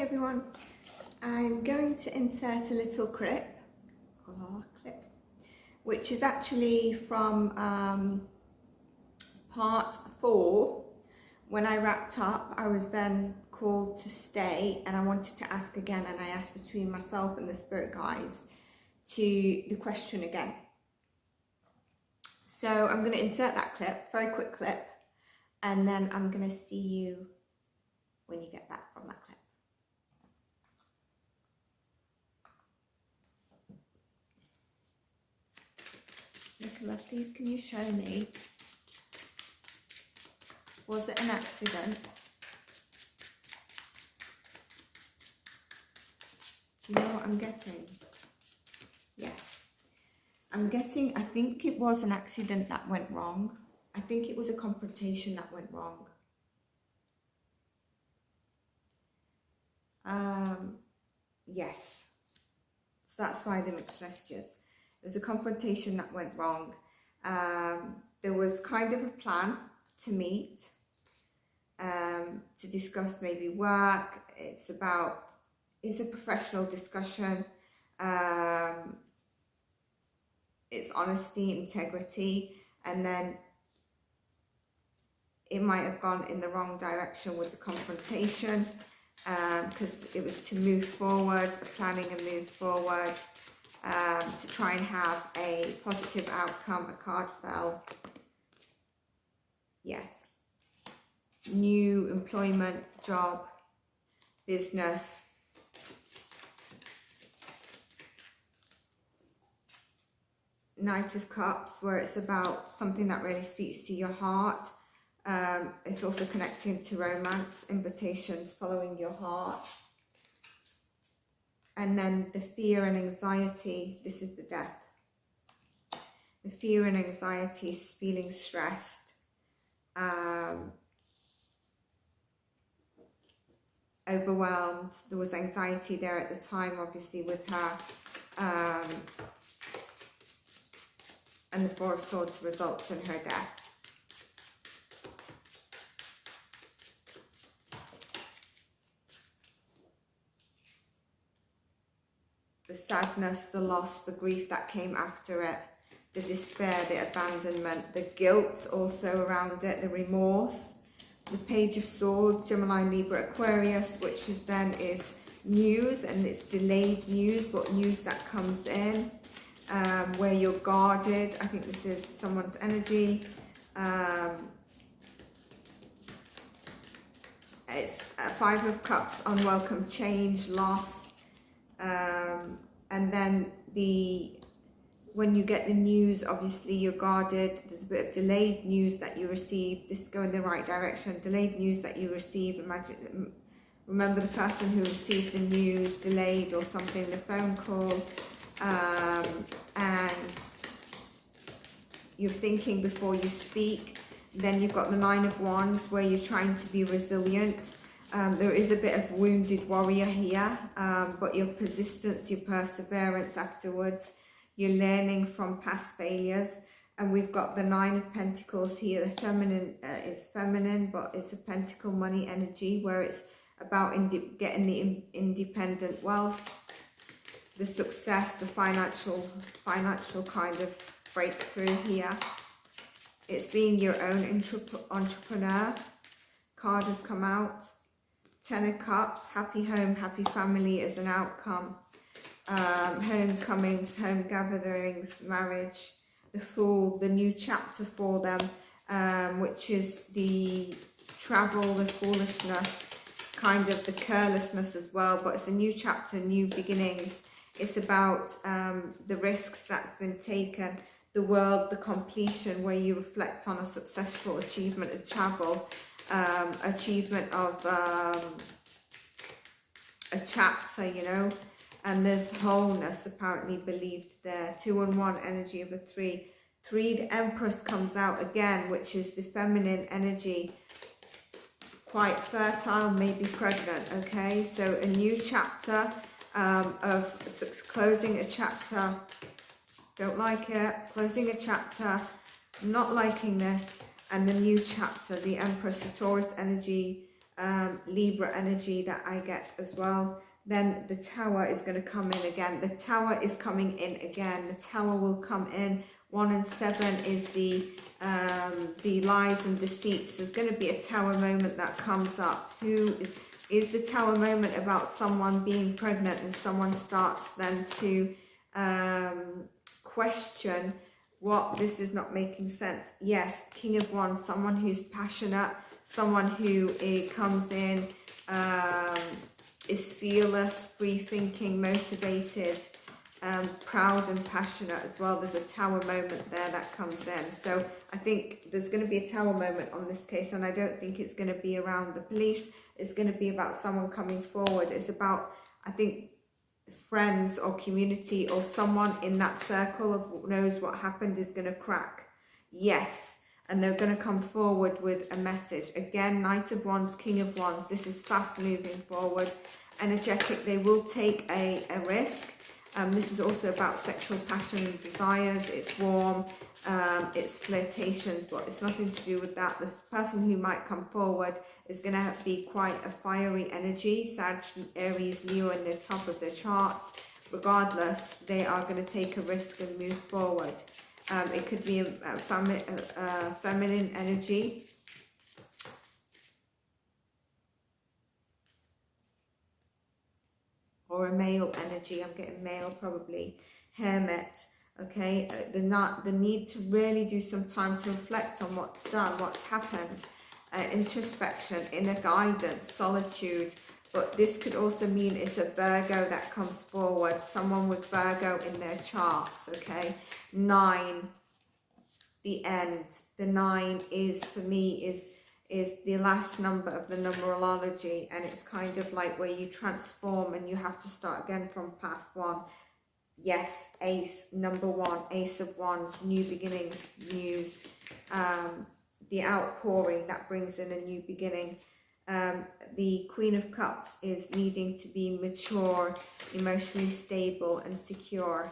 everyone. I'm going to insert a little clip, which is actually from part 4. When I wrapped up, I was then called to stay and I wanted to ask again, and I asked between myself and the spirit guides to the question again. So I'm going to insert that clip, very quick clip, and then I'm going to see you when you get back from that clip. Nicola, please can you show me, was it an accident? Do you know what I'm getting? Yes. I'm getting, I think it was an accident that went wrong. I think it was a confrontation that went wrong. Yes. So that's why the mixed messages. It was a confrontation that went wrong. There was kind of a plan to meet, to discuss maybe work. It's a professional discussion. It's honesty, integrity, and then it might have gone in the wrong direction with the confrontation, because it was to move forward, planning a move forward, to try and have a positive outcome. A card fell. Yes. New employment, job, business. Knight of Cups, where it's about something that really speaks to your heart. It's also connecting to romance, invitations following your heart. And then the fear and anxiety, this is the Death. The fear and anxiety, feeling stressed, overwhelmed. There was anxiety there at the time, obviously, with her. And the Four of Swords results in her death. The sadness, the loss, the grief that came after it, the despair, the abandonment, the guilt also around it, the remorse, the Page of Swords, Gemini, Libra, Aquarius, which is news, and it's delayed news, but news that comes in, where you're guarded. I think this is someone's energy. It's a Five of Cups, unwelcome change, loss. And then when you get the news, obviously you're guarded. There's a bit of delayed news that you receive. This go in the right direction. Delayed news that you receive. Remember the person who received the news, delayed or something, the phone call. And you're thinking before you speak. Then you've got the Nine of Wands, where you're trying to be resilient. There is a bit of wounded warrior here, but your persistence, your perseverance afterwards, you're learning from past failures. And we've got the Nine of Pentacles here. The feminine is feminine, but it's a pentacle money energy, where it's about getting the independent wealth, the success, the financial kind of breakthrough here. It's being your own entrepreneur. Card has come out. Ten of Cups, happy home, happy family is an outcome. Homecomings, home gatherings, marriage. The Fool, the new chapter for them, which is the travel, the foolishness, kind of the carelessness as well. But it's a new chapter, new beginnings. It's about the risks that's been taken, the world, the completion, where you reflect on a successful achievement of travel. Achievement of a chapter, you know, and there's wholeness apparently believed there. 2 and 1, energy of a 3. 3, the Empress comes out again, which is the feminine energy, quite fertile, maybe pregnant. Okay, so a new chapter of closing a chapter. Don't like it. Closing a chapter. Not liking this. And the new chapter, the Empress, the Taurus energy, Libra energy that I get as well. Then the Tower is going to come in again. The Tower is coming in again. The Tower will come in. 1 and 7 is the lies and deceits. There's going to be a Tower moment that comes up. Who is the Tower moment about someone being pregnant, and someone starts then to question what, this is not making sense. Yes, King of Wands, someone who's passionate, someone who comes in, is fearless, free thinking, motivated, proud and passionate as well. There's a Tower moment there that comes in. So I think there's going to be a Tower moment on this case, and I don't think it's going to be around the police. It's going to be about someone coming forward. It's about, I think, friends or community or someone in that circle of knows what happened is going to crack. Yes. And they're going to come forward with a message. Again, Knight of Wands, King of Wands. This is fast moving forward. Energetic. They will take a risk. This is also about sexual passion and desires. It's warm. It's flirtations, but it's nothing to do with that. The person who might come forward is going to be quite a fiery energy. Sag, Aries, Leo in the top of their charts. Regardless, they are going to take a risk and move forward. It could be a feminine energy. Or a male energy. I'm getting male probably. Hermit. Okay. The need to really do some time to reflect on what's done, what's happened. Introspection, inner guidance, solitude. But this could also mean it's a Virgo that comes forward. Someone with Virgo in their charts, okay? 9, the end. The 9 is, for me, is the last number of the numerology. And it's kind of like where you transform and you have to start again from path 1. Yes, Ace, number 1, Ace of Wands, new beginnings, news. The outpouring, that brings in a new beginning. The Queen of Cups is needing to be mature, emotionally stable and secure.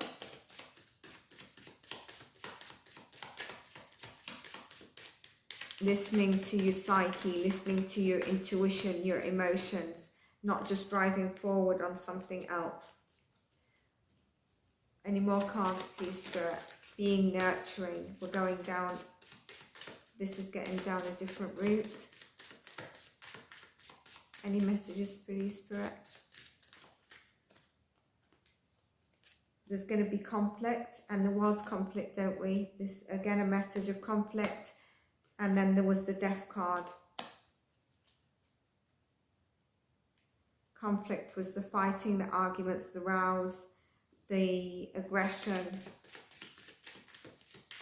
Listening to your psyche, listening to your intuition, your emotions, not just driving forward on something else. Any more cards, please, Spirit? Being nurturing. We're going down. This is getting down a different route. Any messages, please, Spirit? There's going to be conflict, and there was conflict, don't we? This, again, a message of conflict. And then there was the Death card. Conflict was the fighting, the arguments, the rows, the aggression,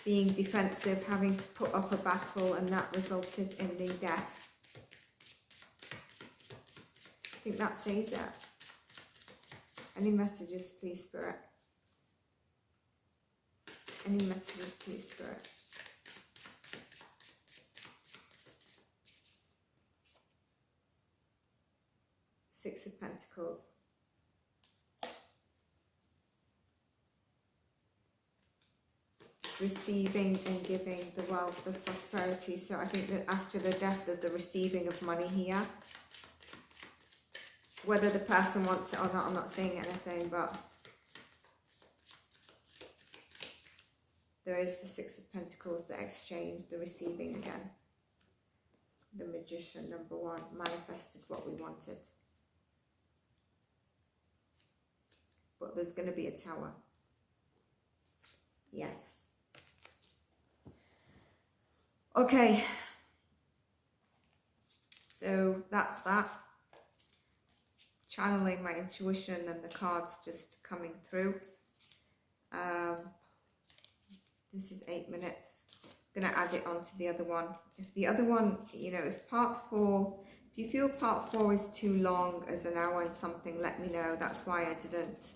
being defensive, having to put up a battle, and that resulted in the death. I think that says it. Any messages, please, Spirit? Any messages, please, Spirit? Six of Pentacles. Receiving and giving, the wealth, the prosperity. So I think that after the death, there's a receiving of money here. Whether the person wants it or not, I'm not saying anything, but there is the Six of Pentacles, the exchange, the receiving again. The Magician, number 1, manifested what we wanted. But there's going to be a Tower. Yes. Okay. So that's that. Channeling my intuition and the cards just coming through. This is 8 minutes. I'm going to add it on to the other one. If the other one, you know, if part 4, if you feel part 4 is too long as an hour and something, let me know. That's why I didn't.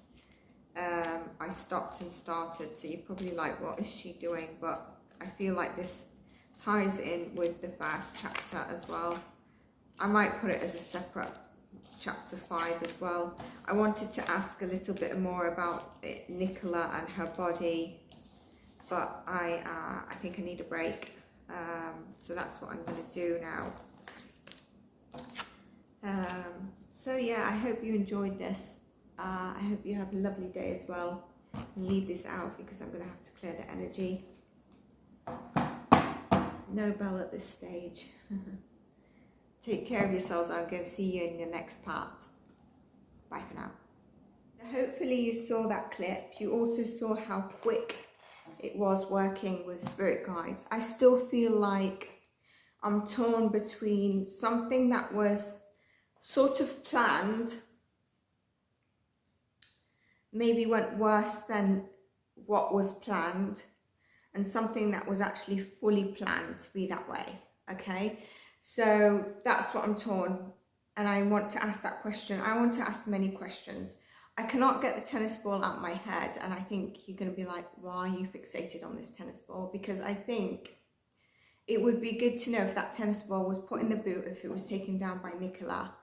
I stopped and started. So you're probably like, what is she doing? But I feel like this ties in with the first chapter as well. I might put it as a separate chapter 5 as well. I wanted to ask a little bit more about Nicola and her body, but I think I need a break. So that's what I'm going to do now. So yeah, I hope you enjoyed this. I hope you have a lovely day as well. I'll leave this out because I'm going to have to clear the energy. No bell at this stage. Take care of yourselves. I'm going to see you in the next part. Bye for now. Hopefully you saw that clip. You also saw how quick it was working with spirit guides. I still feel like I'm torn between something that was sort of planned, maybe went worse than what was planned, and something that was actually fully planned to be that way. Okay, so that's what I'm torn, and I want to ask that question. I want to ask many questions. I cannot get the tennis ball out of my head, and I think you're going to be like, why are you fixated on this tennis ball? Because I think it would be good to know if that tennis ball was put in the boot, if it was taken down by Nicola.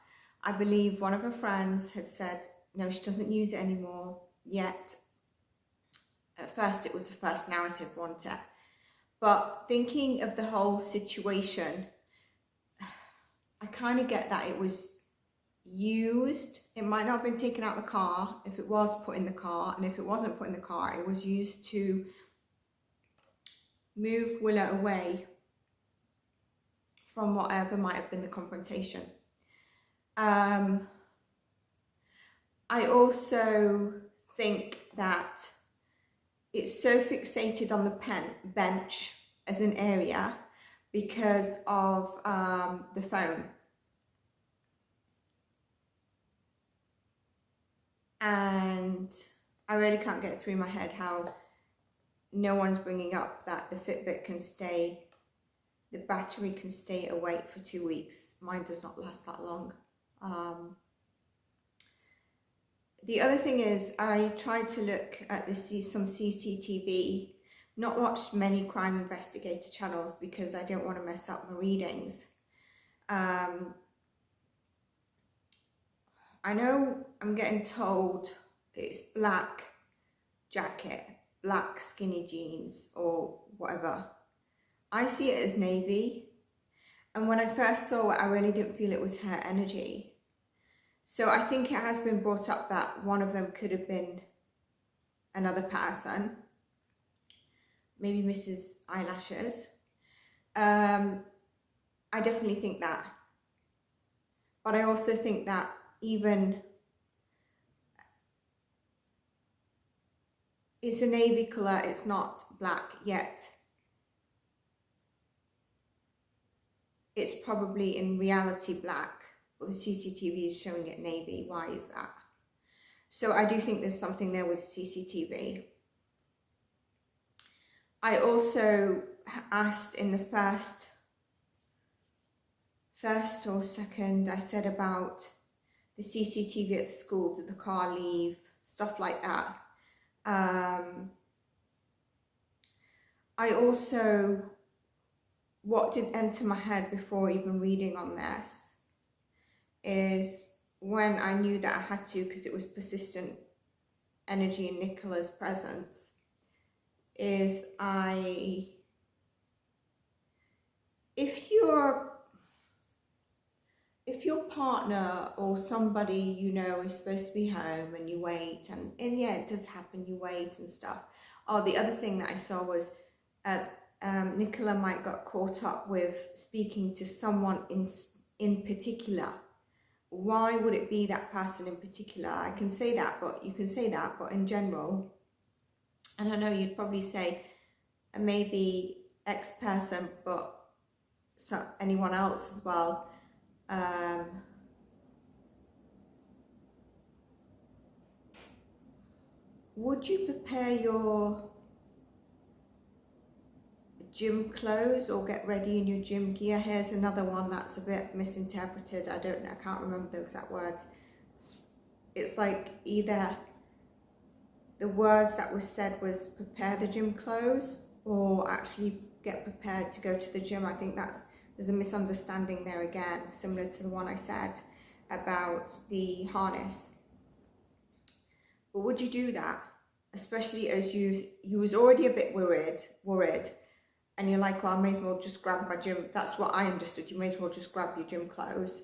I believe one of her friends had said, no, she doesn't use it anymore yet. At first, it was the first narrative, wasn't it? But thinking of the whole situation, I kind of get that it was used. It might not have been taken out of the car if it was put in the car, and if it wasn't put in the car, it was used to move Willow away from whatever might have been the confrontation. I also think that it's so fixated on the bench as an area because of the phone. And I really can't get through my head how no one's bringing up that the Fitbit can stay, the battery can stay awake for 2 weeks. Mine does not last that long. The other thing is, I tried to look at some CCTV, not watched many crime investigator channels because I don't want to mess up my readings. I know I'm getting told it's black jacket, black skinny jeans or whatever. I see it as navy. And when I first saw it, I really didn't feel it was her energy. So I think it has been brought up that one of them could have been another person. Maybe Mrs. Eyelashes. I definitely think that. But I also think that even it's a navy colour, it's not black yet. It's probably in reality black, but the CCTV is showing it navy. Why is that? So I do think there's something there with CCTV. I also asked in the first or second, I said about the CCTV at the school, did the car leave, stuff like that. I also, what did enter my head before even reading on this is when I knew that I had to, because it was persistent energy in Nicola's presence, is if your partner or somebody you know is supposed to be home and you wait, and yeah, it does happen, you wait and stuff. Oh, the other thing that I saw was Nicola might got caught up with speaking to someone in particular. Why would it be that person in particular? I can say that, but you can say that, but in general, and I know you'd probably say maybe X person, but so anyone else as well. Would you prepare your gym clothes or get ready in your gym gear? Here's another one that's a bit misinterpreted. I don't know, I can't remember the exact words. It's like either the words that was said was prepare the gym clothes or actually get prepared to go to the gym. I think there's a misunderstanding there again, similar to the one I said about the harness. But would you do that? Especially as you was already a bit worried, and you're like, well, I may as well just grab my gym. That's what I understood. You may as well just grab your gym clothes.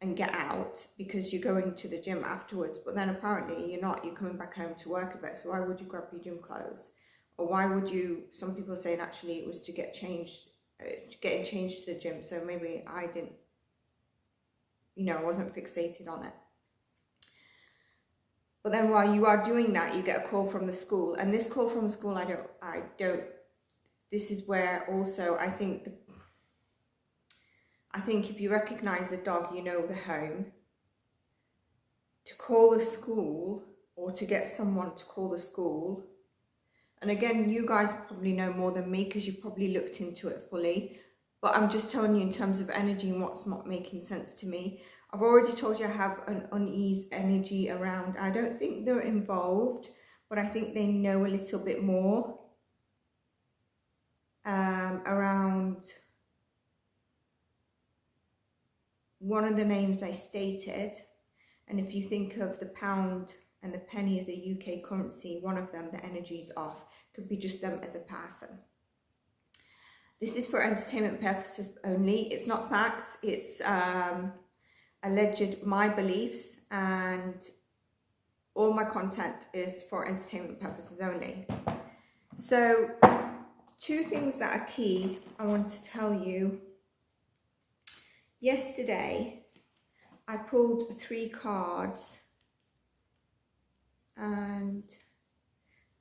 and get out because you're going to the gym afterwards, but then apparently you're not, you're coming back home to work a bit, so why would you grab your gym clothes? Or why would you, some people are saying actually it was to get changed, getting changed to the gym, so maybe I didn't, you know, I wasn't fixated on it. But then while you are doing that, you get a call from the school, and this call from the school, I don't, this is where also I think if you recognize the dog, you know the home. To call the school, or to get someone to call the school, and again, you guys probably know more than me because you've probably looked into it fully, but I'm just telling you in terms of energy and what's not making sense to me. I've already told you I have an unease energy around. I don't think they're involved, but I think they know a little bit more around one of the names I stated. And if you think of the pound and the penny as a UK currency, one of them, the energy's off. Could be just them as a person. This is for entertainment purposes only. It's not facts. It's alleged my beliefs, and all my content is for entertainment purposes only. So 2 things that are key I want to tell you. Yesterday I pulled 3 cards, and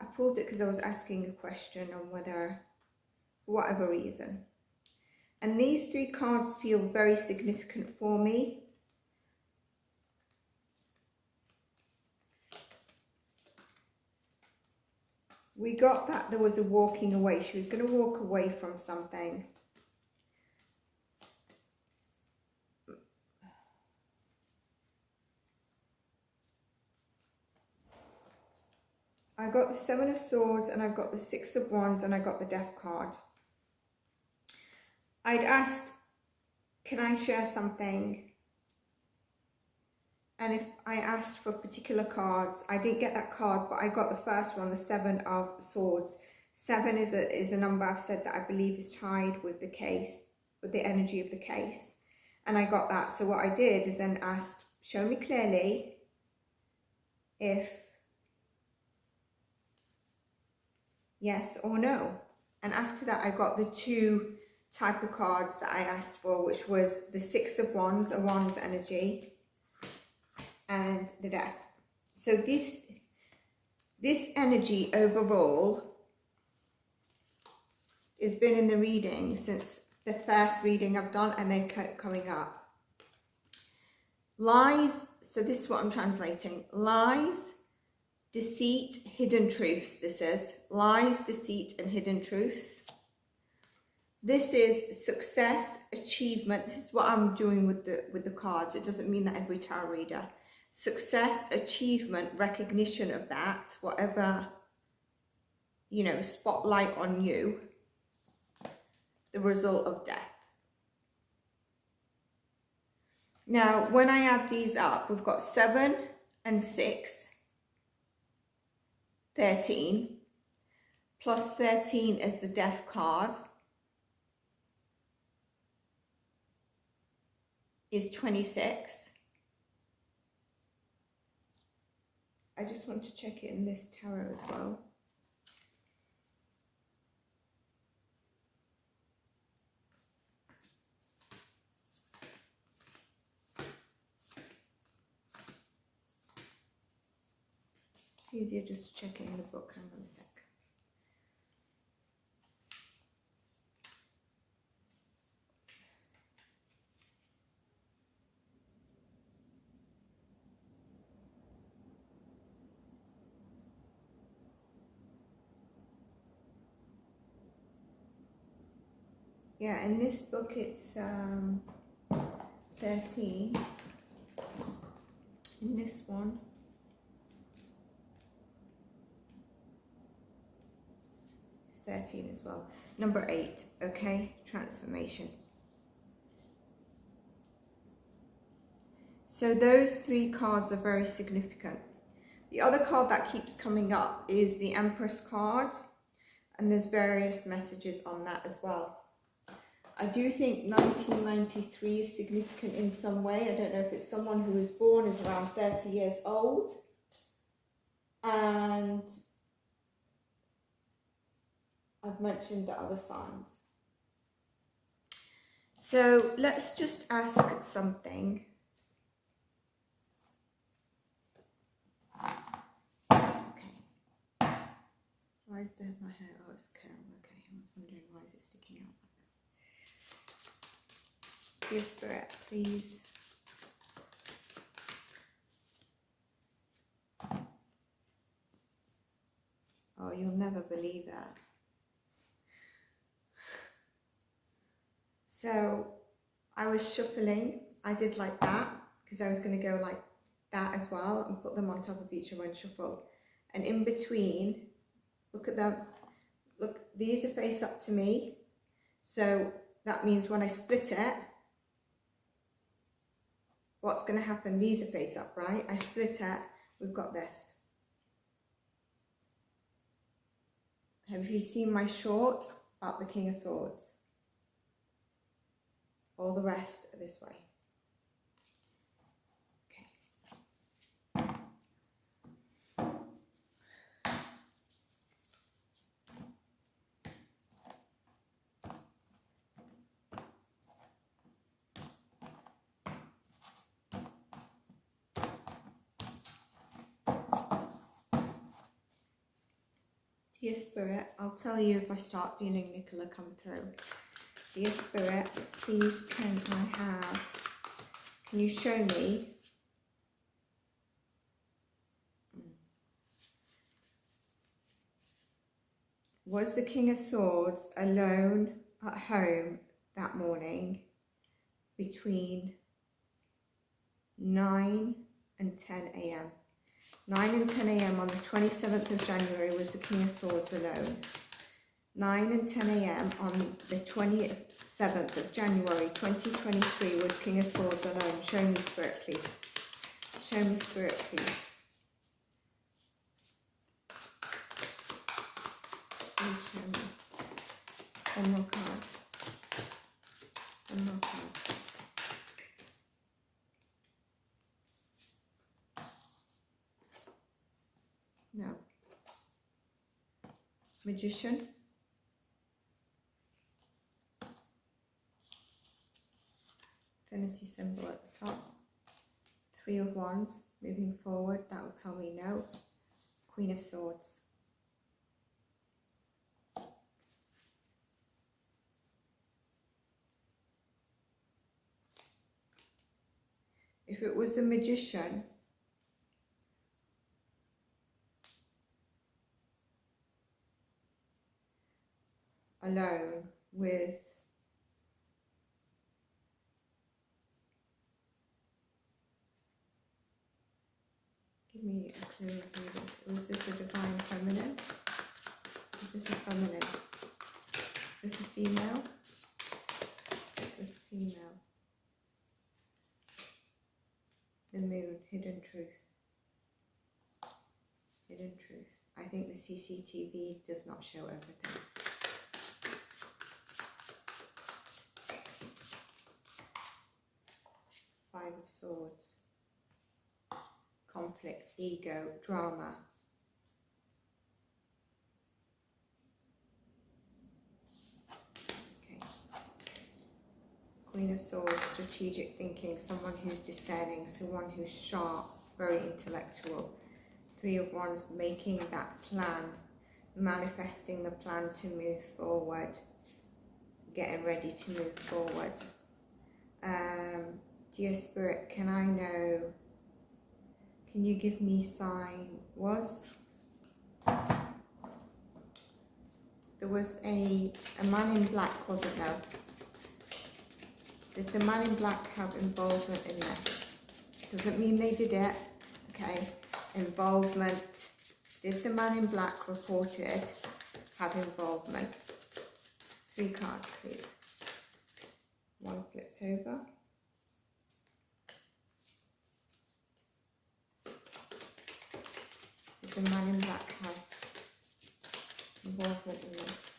I pulled it because I was asking a question on whether, for whatever reason, and these 3 cards feel very significant for me. We got that there was a walking away. She was going to walk away from something. I got the 7 of Swords, and I've got the 6 of Wands, and I got the Death card. I'd asked, can I share something? And if I asked for particular cards, I didn't get that card, but I got the first one, the 7 of Swords. 7 is a number I've said that I believe is tied with the case, with the energy of the case. And I got that. So what I did is then asked, show me clearly if yes or no. And after that, I got the 2 type of cards that I asked for, which was the 6 of Wands, a Wands energy, and the Death. So this energy overall has been in the reading since the first reading I've done, and they kept coming up. Lies, so this is what I'm translating. Lies, deceit, hidden truths. This is lies, deceit, and hidden truths. This is success, achievement. This is what I'm doing with the cards. It doesn't mean that every tarot reader. Success, achievement, recognition of that, whatever, you know, spotlight on you. The result of death. Now, when I add these up, we've got 7 and 6, 13, plus 13 is the Death card, is 26. I just want to check it in this tarot as well. It's easier just to check it in the book. Hang on a sec. Yeah, in this book it's 13. In this one, it's 13 as well. Number 8, okay, transformation. So those 3 cards are very significant. The other card that keeps coming up is the Empress card, and there's various messages on that as well. I do think 1993 is significant in some way. I don't know if it's someone who was born as around 30 years old. And I've mentioned the other signs. So let's just ask something. Okay. Why is there my hair? Oh, it's curl. Okay, I was wondering why is it sticking out like that. Dear Spirit, please. Oh, you'll never believe that. So I was shuffling. I did like that because I was going to go like that as well and put them on top of each other and shuffle. And in between, look at them. Look, these are face up to me. So that means when I split it, what's going to happen? These are face up, right? I split it. We've got this. Have you seen my short about the King of Swords? All the rest are this way. Okay. Dear Spirit, I'll tell you if I start feeling Nicola come through. Dear Spirit, please can you show me was the King of Swords alone at home that morning between 9 and 10 a.m. 9 and 10 a.m. on the 27th of January was the King of Swords alone. 9 and 10 a.m. on the 27th of January 2023 was King of Swords alone. Show me, Spirit, please. Show me, Spirit, please. Please show me. One more card. One more card. No. Magician. Infinity symbol at the top. 3 of Wands. Moving forward. That will tell me no. Queen of Swords. If it was a magician, alone with give me a clue of who this. Was this a divine feminine? Is this a feminine? Is this a female? Is this a female? The moon, hidden truth. Hidden truth. I think the CCTV does not show everything. Five of Swords. Conflict, ego, drama. Okay. Queen of Swords, strategic thinking, someone who's discerning, someone who's sharp, very intellectual. 3 of Wands, making that plan, manifesting the plan to move forward, getting ready to move forward. Dear Spirit, can I know, can you give me sign? There was a man in black, wasn't there? Did the man in black have involvement in this? Doesn't mean they did it, okay? Involvement. Did the man in black reported have involvement? 3 cards, please. 1 flipped over. Did the man in black have involvement in this?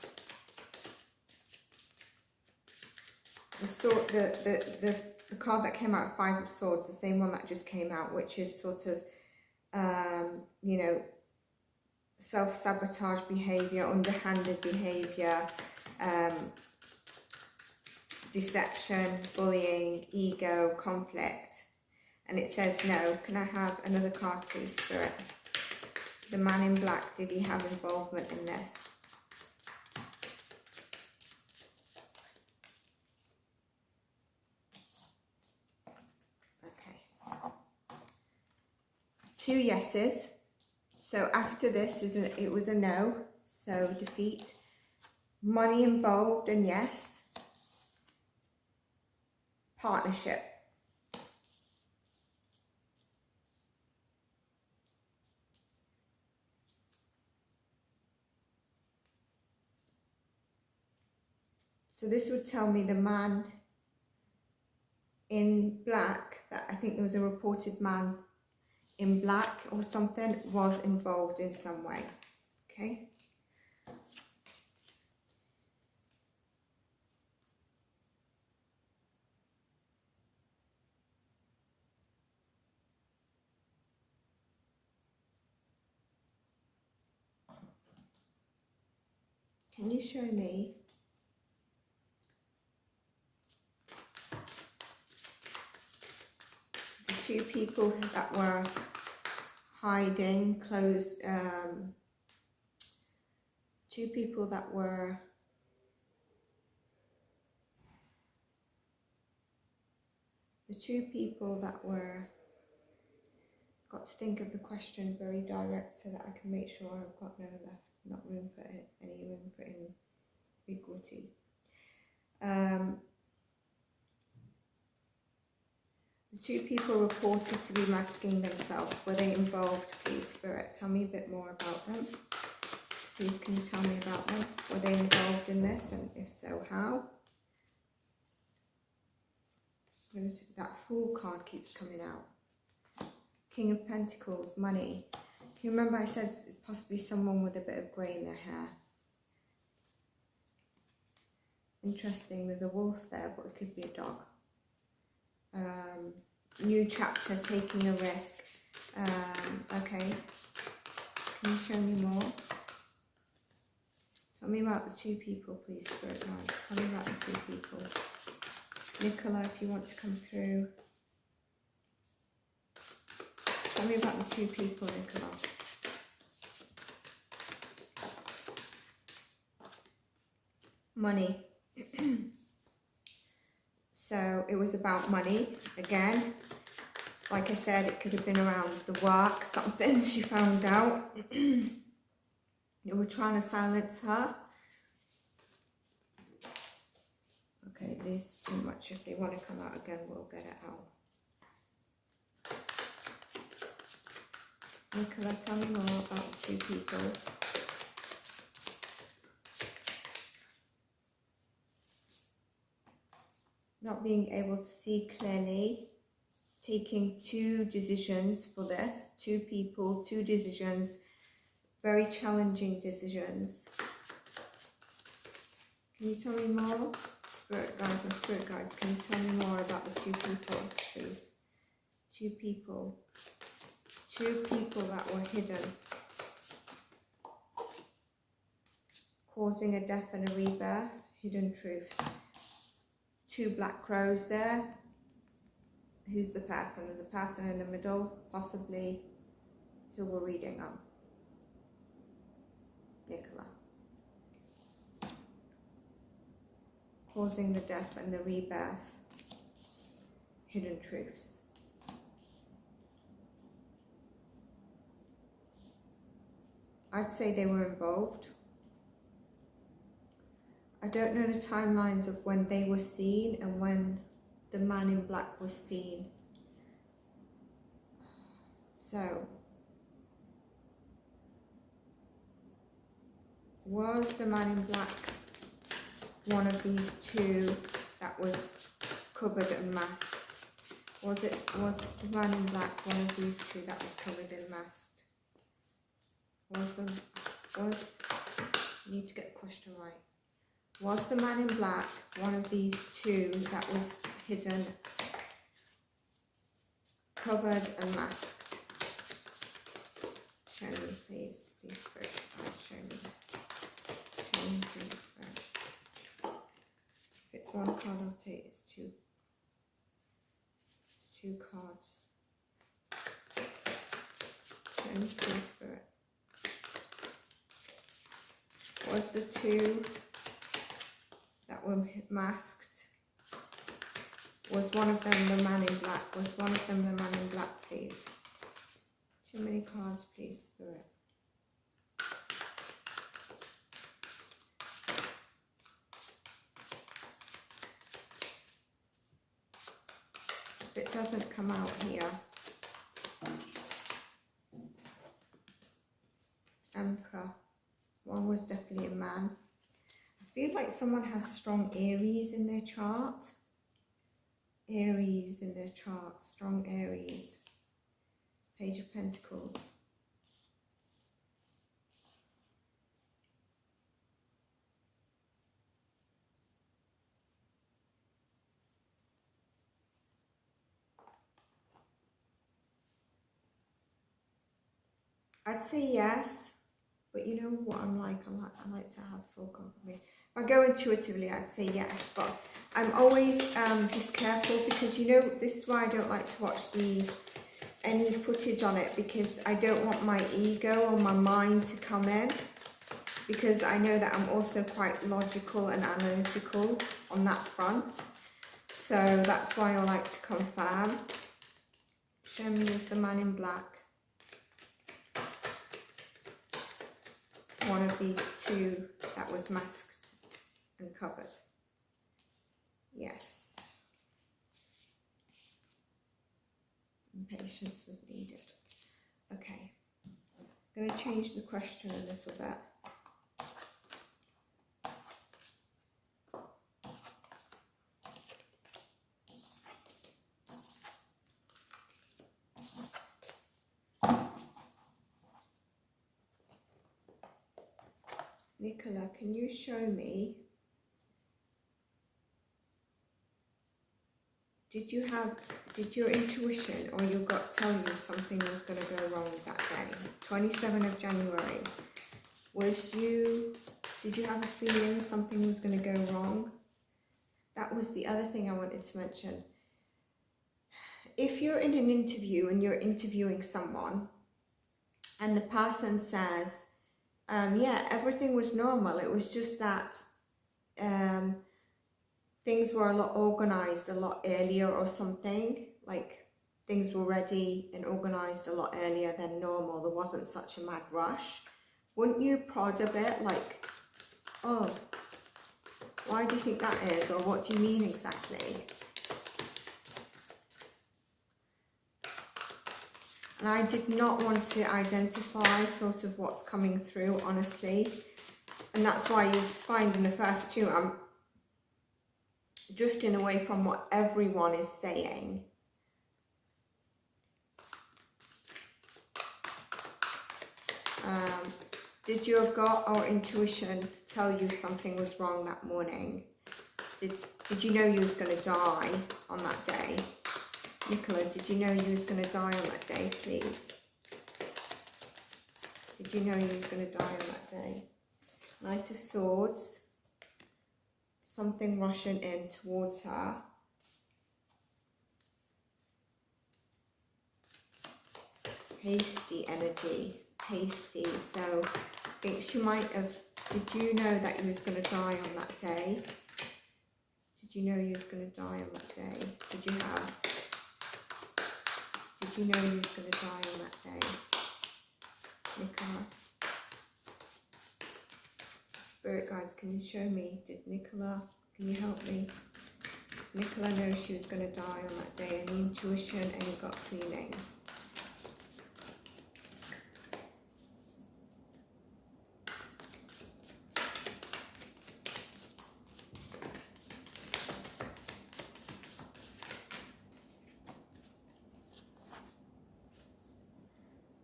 sword, the card that came out, Five of Swords, the same one that just came out, which is sort of, you know, self-sabotage behaviour, underhanded behaviour, deception, bullying, ego, conflict. And it says no. Can I have another card, please, Spirit? The man in black, did he have involvement in this? Okay. 2 yeses. So after this, it was a no. So defeat. Money involved and yes. Partnership. So this would tell me the man in black, that I think there was a reported man in black or something, was involved in some way. Okay. Can you show me the 2 people that were hiding, 2 people that were got to think of the question very direct so that I can make sure I've got no left, not room for it, any room for ambiguity. The 2 people reported to be masking themselves. Were they involved, please, Spirit? Tell me a bit more about them. Please, can you tell me about them? Were they involved in this? And if so, how? That Fool card keeps coming out. King of Pentacles, money. Can you remember I said possibly someone with a bit of grey in their hair? Interesting, there's a wolf there, but it could be a dog. New chapter, taking a risk. Okay, can you show me more? Tell me about the 2 people, please, Spirit Guides. Tell me about the 2 people. Nicola, if you want to come through. Tell me about the 2 people, Nicola. Money. So it was about money again. Like I said, it could have been around the work, something she found out. They were trying to silence her. Okay, this is too much. If they want to come out again, we'll get it out. Nicola, tell me more about the 2 people. Not being able to see clearly, taking 2 decisions for this, 2 people, 2 decisions, very challenging decisions. Can you tell me more? Spirit guides and spirit guides, can you tell me more about the 2 people, please? 2 people. 2 people that were hidden. Causing a death and a rebirth, hidden truths. 2 black crows there. Who's the person? There's a person in the middle, possibly who we're reading on. Nicola. Causing the death and the rebirth, hidden truths. I'd say they were involved. I don't know the timelines of when they were seen and when the man in black was seen. So, was the man in black one of these 2 that was covered and masked? Was the man in black one of these 2 that was covered and masked? I need to get the question right. Was the man in black one of these two that was hidden, covered and masked? Show me, please. Please, Spirit. Show me. Show me, please, Spirit. If it's one card, I'll take it's two. It's two cards. Show me, please, Spirit. Was the two that were masked, was one of them the man in black? Was one of them the man in black, please? Too many cards, please, Spirit. If it doesn't come out here. Emperor. One was definitely a man. I feel like someone has strong Aries in their chart. Aries in their chart, strong Aries. Page of Pentacles. I'd say yes, but you know what I'm like. I like to have full confirmation. If I go intuitively, I'd say yes, but I'm always just careful, because you know, this is why I don't like to watch any footage on it, because I don't want my ego or my mind to come in, because I know that I'm also quite logical and analytical on that front. So that's why I like to confirm. Show me is the man in black one of these two that was masked and covered? Yes. And patience was needed. Okay. I'm going to change the question a little bit. Nicola, can you show me, did your intuition or your gut tell you something was going to go wrong that day? 27th of January. Did you have a feeling something was going to go wrong? That was the other thing I wanted to mention. If you're in an interview and you're interviewing someone and the person says, yeah, everything was normal, it was just that things were a lot organized a lot earlier or something, like things were ready and organized a lot earlier than normal, there wasn't such a mad rush, wouldn't you prod a bit like, oh, why do you think that is, or what do you mean exactly? And I did not want to identify sort of what's coming through, honestly. And that's why you find in the first two, I'm drifting away from what everyone is saying. Did your gut or intuition tell you something was wrong that morning? Did you know you was going to die on that day? Nicola, did you know you was going to die on that day, please? Did you know you was going to die on that day? Knight of Swords. Something rushing in towards her. Hasty energy. Hasty. So I think she might have... Did you know that you was going to die on that day? Did you know you was going to die on that day? Did you know you was going to die on that day? Nicola. Spirit guides, can you show me? Did Nicola, can you help me? Nicola knows she was going to die on that day. Any intuition, any gut feeling?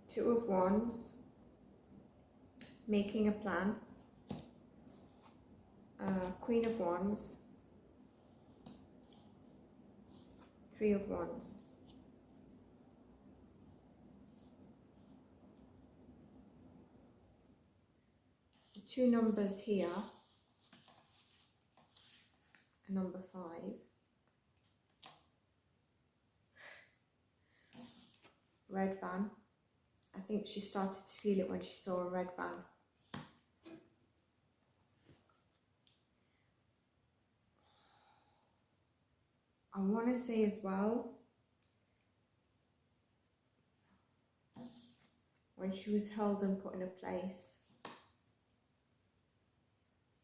Two of Wands, making a plan. Queen of Wands, Three of Wands, the two numbers here are number 5. Red van. I think she started to feel it when she saw a red van. I want to say as well, when she was held and put in a place,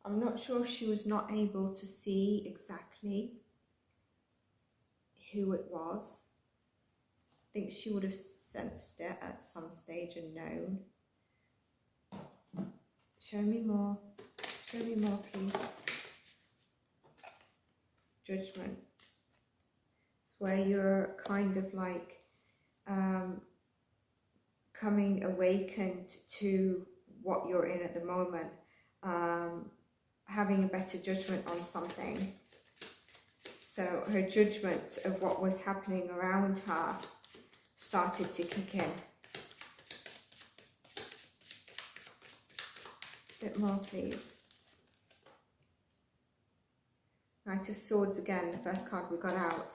I'm not sure if she was not able to see exactly who it was. I think she would have sensed it at some stage and known. Show me more, please. Judgment. It's where you're kind of like coming awakened to what you're in at the moment, having a better judgment on something. So her judgment of what was happening around her started to kick in. A bit more, please. Knight of Swords again, the first card we got out.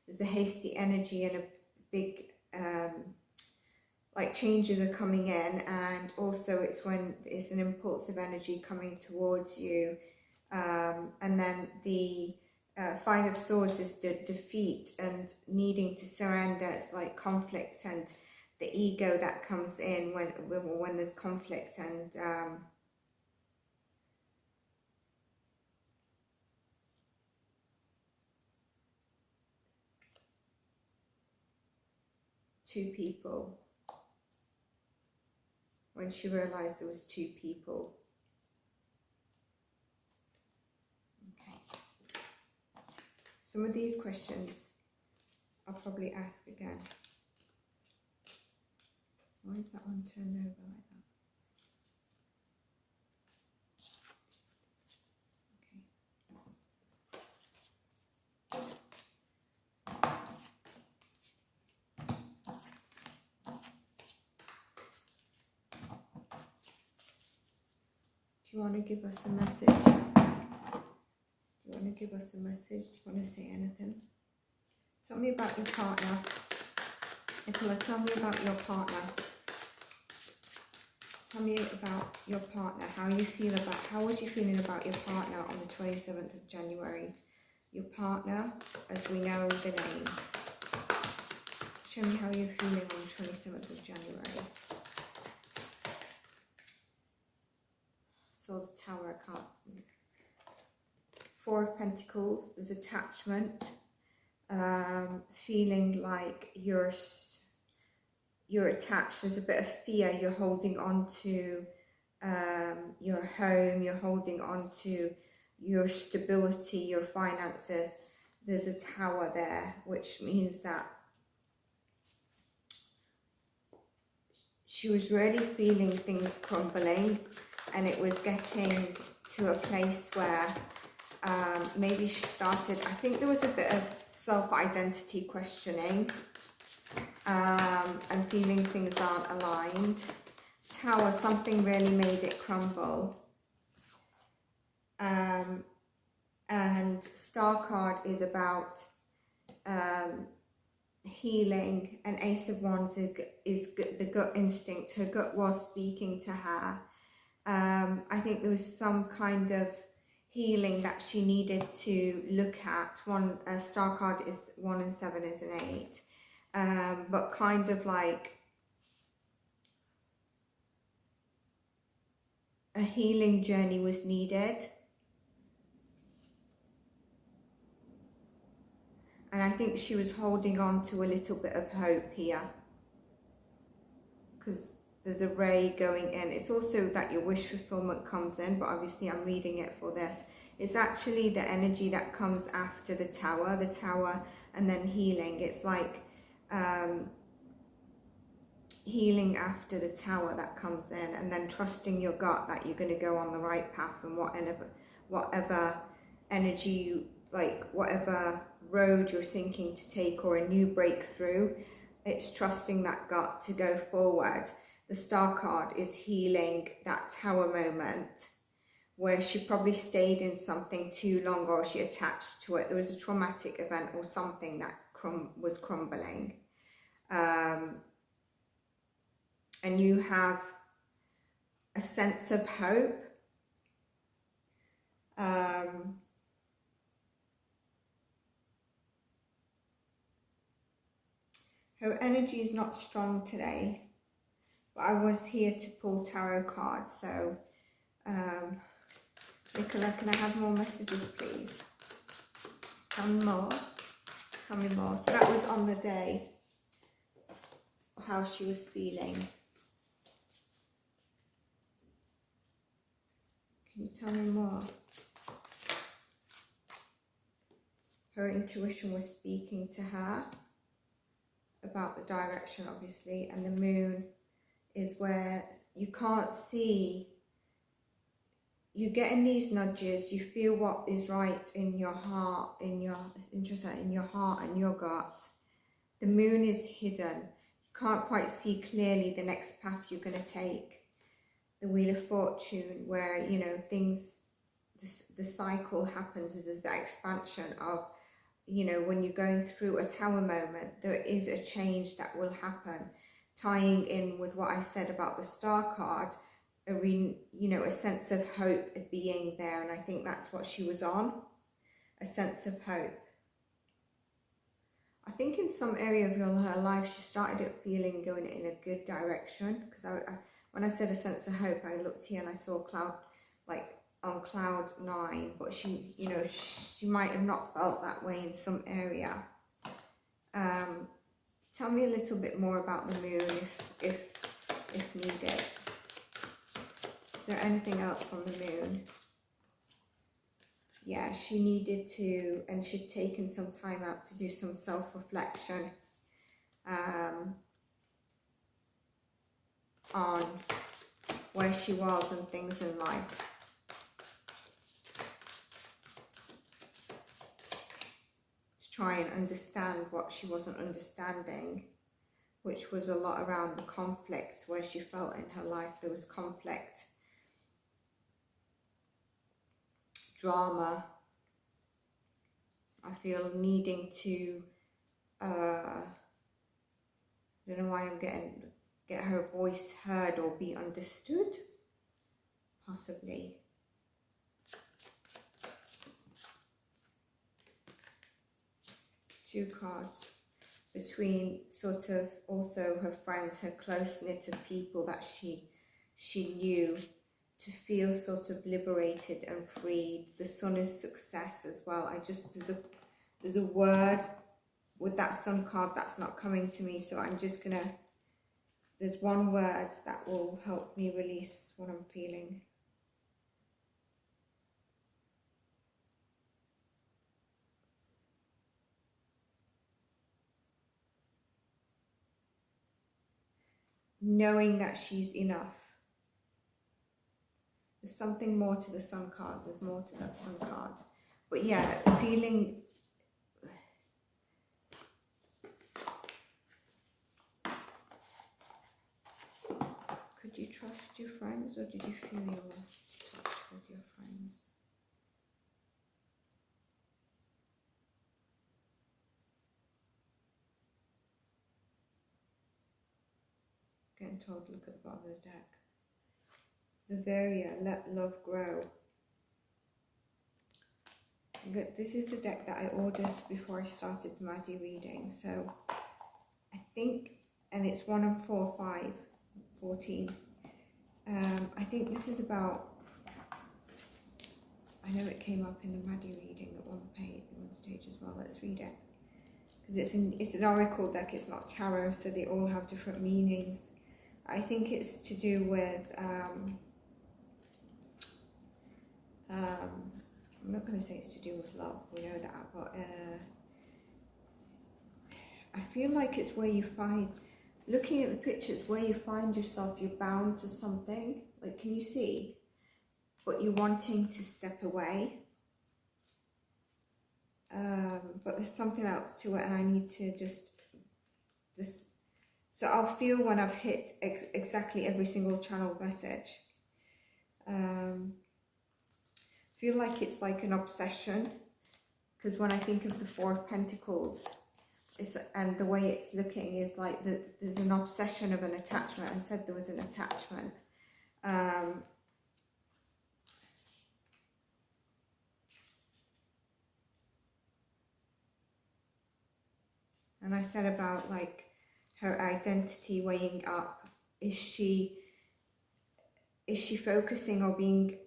There's the hasty energy and a big, like changes are coming in, and also it's when it's an impulsive energy coming towards you. And then the Five of Swords is the defeat and needing to surrender. It's like conflict and the ego that comes in when there's conflict, and two people. When she realized there was two people. Okay. Some of these questions I'll probably ask again. Why is that one turned over like that? Do you want to give us a message? Do you want to give us a message? Do you want to say anything? Tell me about your partner. Nicola, tell me about your partner. Tell me about your partner. How was you feeling about your partner on the 27th of January? Your partner, as we know the name. Show me how you're feeling on the 27th of January. So the Tower, I can't see. Four of Pentacles, there's attachment, feeling like you're attached. There's a bit of fear. You're holding on to your home. You're holding on to your stability, your finances. There's a Tower there, which means that she was really feeling things crumbling. And it was getting to a place where maybe she started, I think there was a bit of self-identity questioning and feeling things aren't aligned. Tower, something really made it crumble. And Star card is about healing, and Ace of Wands is the gut instinct. Her gut was speaking to her. I think there was some kind of healing that she needed to look at. A Star card is 1 and 7 is an 8. But kind of like a healing journey was needed. And I think she was holding on to a little bit of hope here, because there's a ray going in. It's also that your wish fulfillment comes in, but obviously I'm reading it for this. It's actually the energy that comes after the Tower and then healing. It's like healing after the Tower that comes in, and then trusting your gut that you're going to go on the right path, and whatever energy, like whatever road you're thinking to take or a new breakthrough, it's trusting that gut to go forward. The Star card is healing that tower moment where she probably stayed in something too long, or she attached to it. There was a traumatic event or something that was crumbling. And you have a sense of hope. Her energy is not strong today, but I was here to pull tarot cards. So, Nicola, can I have more messages, please? Tell me more. Tell me more. So that was on the day, how she was feeling. Can you tell me more? Her intuition was speaking to her about the direction, obviously, and the moon is where you can't see. You're getting these nudges, you feel what is right in your heart, in your heart and your gut. The moon is hidden. You can't quite see clearly the next path you're going to take. The Wheel of Fortune, where, you know, things, the cycle happens, is that expansion of, you know, when you're going through a tower moment, there is a change that will happen. Tying in with what I said about the Star card, a sense of hope of being there, and I think that's what she was on, a sense of hope. I think in some area of her life she started feeling going in a good direction, because when I said a sense of hope, I looked here and I saw cloud, like on cloud 9, but she, you know, she might have not felt that way in some area. Tell me a little bit more about the moon if needed. Is there anything else on the moon? Yeah, she needed to, and she'd taken some time out to do some self-reflection on where she was and things in life. To try and understand what she wasn't understanding, which was a lot around the conflict, where she felt in her life there was conflict. Drama. I feel needing to, I don't know why I'm get her voice heard or be understood, possibly. Two cards between sort of also her friends, her close-knit of people that she knew, to feel sort of liberated and freed. The Sun is success as well. There's a word with that Sun card that's not coming to me, so I'm just gonna, there's one word that will help me release what I'm feeling. Knowing that she's enough. There's something more to the Sun card. There's more to that Sun card. But yeah, feeling... Could you trust your friends, or did you feel you lost touch with your friends? Getting told, look at the bottom of the deck. The Varia, let love grow. This is the deck that I ordered before I started the Maddie reading. So I think, and it's 1 and 4, 5, 14. I think this is about, I know it came up in the Maddie reading at one stage as well. Let's read it. Because it's an oracle deck, it's not tarot, so they all have different meanings. I think it's to do with, I'm not going to say it's to do with love, we know that, but I feel like it's where you find, looking at the pictures, where you find yourself, you're bound to something, like, can you see? But you're wanting to step away. but there's something else to it, and I need to just this. So I'll feel when I've hit exactly every single channel message. Feel like it's like an obsession, because when I think of the Four of Pentacles, and the way it's looking is like there's an obsession of an attachment. I said there was an attachment. And I said about like her identity weighing up. Is she focusing or being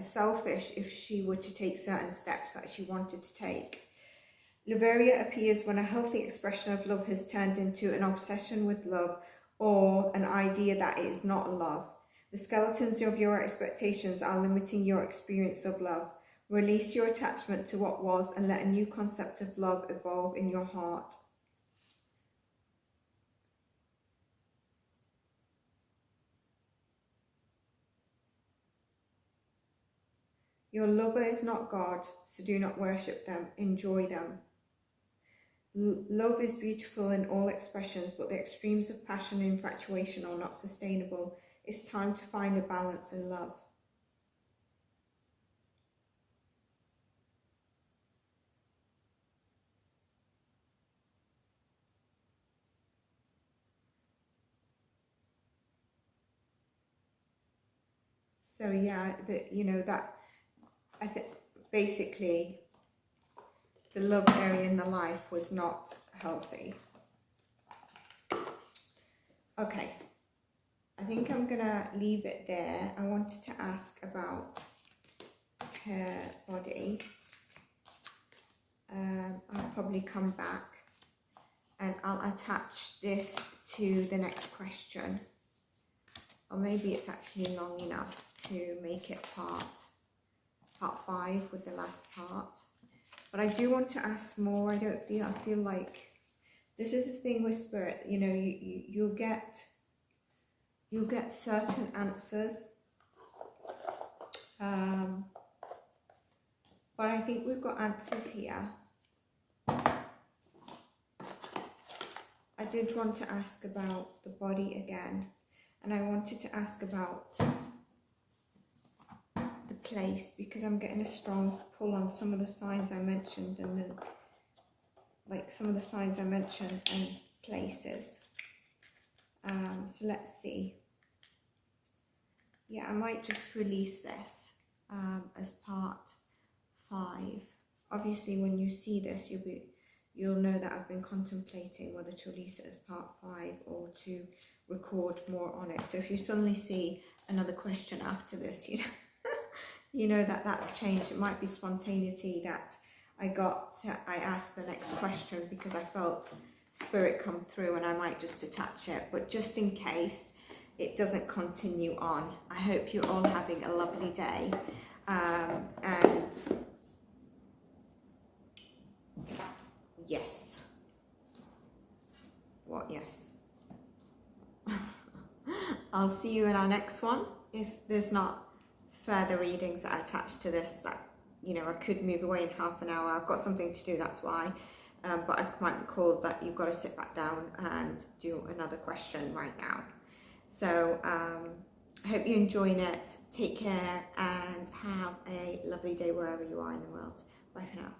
selfish if she were to take certain steps that she wanted to take? Leveria appears when a healthy expression of love has turned into an obsession with love, or an idea that it is not love. The skeletons of your expectations are limiting your experience of love. Release your attachment to what was and let a new concept of love evolve in your heart. Your lover is not God, so do not worship them, enjoy them. Love is beautiful in all expressions, but the extremes of passion and infatuation are not sustainable. It's time to find a balance in love. So yeah, that I think basically the love area in the life was not healthy. Okay, I think I'm gonna leave it there. I wanted to ask about her body. I'll probably come back and I'll attach this to the next question. Or maybe it's actually long enough to make it part 5 with the last part. But I do want to ask more. I feel like this is the thing with Spirit, you'll get certain answers. But I think we've got answers here. I did want to ask about the body again. And I wanted to ask about the place, because I'm getting a strong pull on some of the signs I mentioned, and then like some of the signs I mentioned and places. So let's see. Yeah, I might just release this as part 5. Obviously, when you see this, you'll know that I've been contemplating whether to release it as part 5 or to record more on it. So if you suddenly see another question after this, you know that that's changed. It might be spontaneity that I asked the next question because I felt Spirit come through, and I might just attach it. But just in case it doesn't continue on, I hope you're all having a lovely day. And yes. What yes? I'll see you in our next one. If there's not further readings that I attach to this, that I could move away in half an hour. I've got something to do, that's why. But I might be called that you've got to sit back down and do another question right now. So I hope you're enjoying it. Take care and have a lovely day wherever you are in the world. Bye for now.